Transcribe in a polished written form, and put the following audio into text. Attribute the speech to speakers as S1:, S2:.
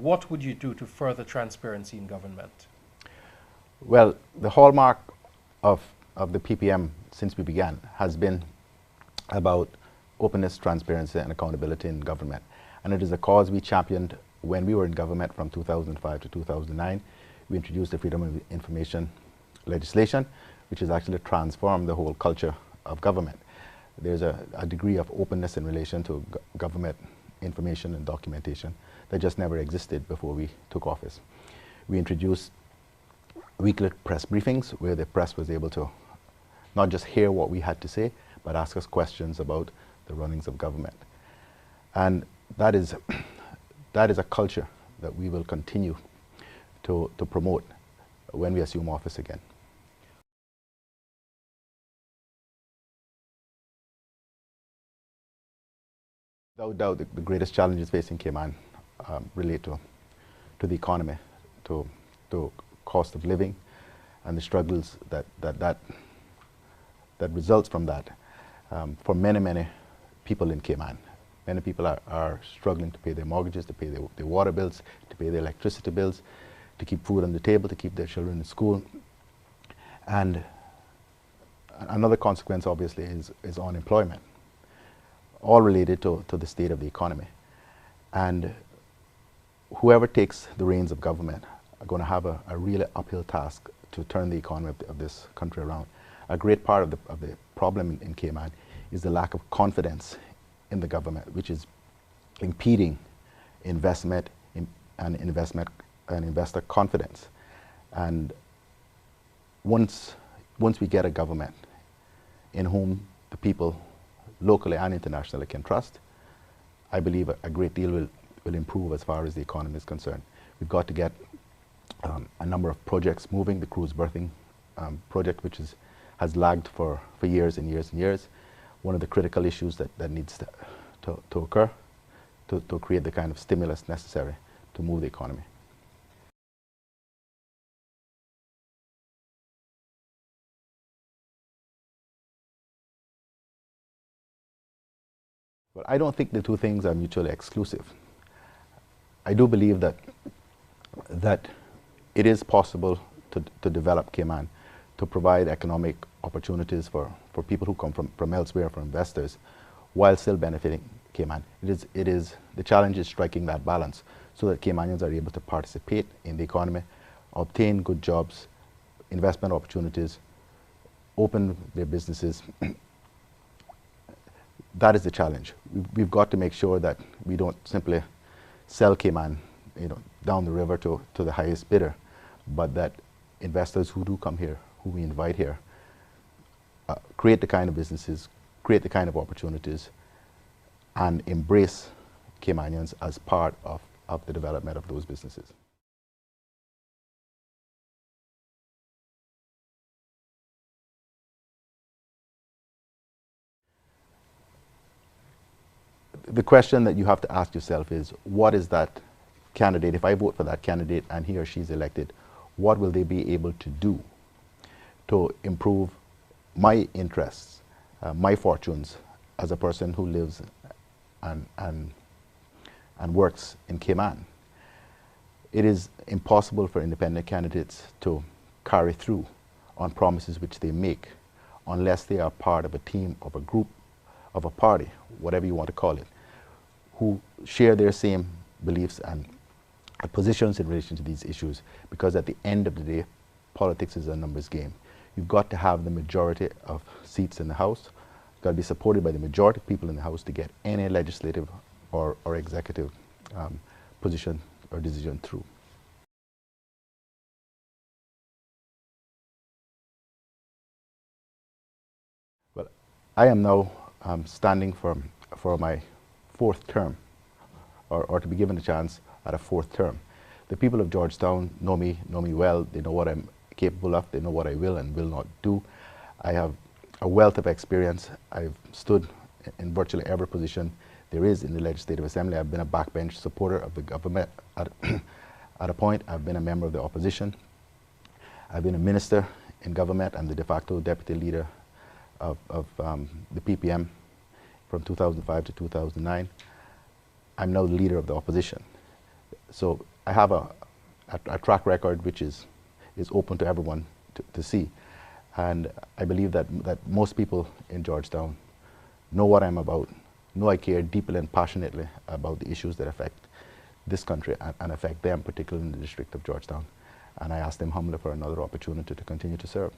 S1: What would you do to further transparency in government?
S2: Well, the hallmark of the PPM since we began has been about openness, transparency and accountability in government. And it is a cause we championed when we were in government from 2005 to 2009. We introduced the Freedom of Information legislation, which has actually transformed the whole culture of government. There's a degree of openness in relation to government information and documentation that just never existed before we took office. We introduced weekly press briefings where the press was able to not just hear what we had to say, but ask us questions about the runnings of government. And that is a culture that we will continue to promote when we assume office again. Without doubt, the greatest challenges facing Cayman relate to the economy, to cost of living, and the struggles that results from that for many people in Cayman. Many people are struggling to pay their mortgages, to pay their water bills, to pay their electricity bills, to keep food on the table, to keep their children in school. And another consequence, obviously, is unemployment, all related to the state of the economy. And whoever takes the reins of government are going to have a really uphill task to turn the economy of this country around. A great part of the problem in Cayman is the lack of confidence in the government, which is impeding investment and investor confidence. And once we get a government in whom the people locally and internationally can trust, I believe a great deal will improve as far as the economy is concerned. We've got to get a number of projects moving. The cruise berthing project, which has lagged for years and years and years. One of the critical issues that needs to occur to create the kind of stimulus necessary to move the economy. Well, I don't think the two things are mutually exclusive. I do believe that it is possible to develop Cayman, to provide economic opportunities for people who come from elsewhere, for investors, while still benefiting Cayman. The challenge is striking that balance so that Caymanians are able to participate in the economy, obtain good jobs, investment opportunities, open their businesses. That is the challenge. We've got to make sure that we don't simply sell Cayman, down the river to the highest bidder, but that investors who do come here, who we invite here, create the kind of businesses, create the kind of opportunities, and embrace Caymanians as part of the development of those businesses. The question that you have to ask yourself is, what is that candidate, if I vote for that candidate and he or she is elected, what will they be able to do to improve my interests, my fortunes as a person who lives and works in Cayman? It is impossible for independent candidates to carry through on promises which they make unless they are part of a team, of a group, of a party, whatever you want to call it, who share their same beliefs and positions in relation to these issues. Because at the end of the day, politics is a numbers game. You've got to have the majority of seats in the House. You've got to be supported by the majority of people in the House to get any legislative or executive position or decision through. Well, I am now standing for my fourth term, or to be given a chance at a fourth term. The people of Georgetown know me well. They know what I'm capable of. They know what I will and will not do. I have a wealth of experience. I've stood in virtually every position there is in the Legislative Assembly. I've been a backbench supporter of the government at a point. I've been a member of the opposition. I've been a minister in government and the de facto deputy leader of the PPM from 2005 to 2009. I'm now the leader of the opposition. So I have a track record which is open to everyone to see. And I believe that most people in Georgetown know what I'm about, know I care deeply and passionately about the issues that affect this country and affect them, particularly in the District of Georgetown. And I ask them humbly for another opportunity to continue to serve.